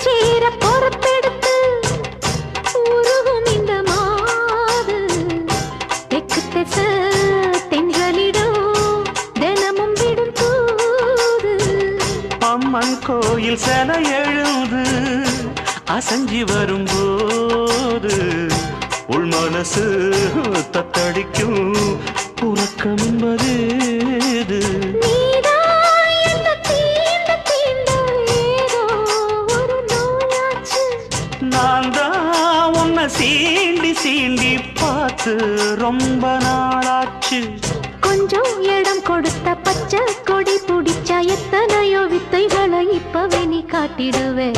சேர பொறுப்பெடுத்து உருகும் இந்த மாது தெற்கு திச தென்றலிடம் தினமும் விடும் தூது அம்மன் கோயில் சில எழுது அசஞ்சி வரும்போது உள் மனசு தத்தடிக்கும் உறக்கம் என்பது சீண்டி சீண்டி பார்த்து ரொம்ப நாளாச்சு கொஞ்சம் இடம் கொடுத்த பச்சை கொடி பிடிச்சா எத்தனையோ வித்தைகளை இப்பவே நீ காட்டிடுவே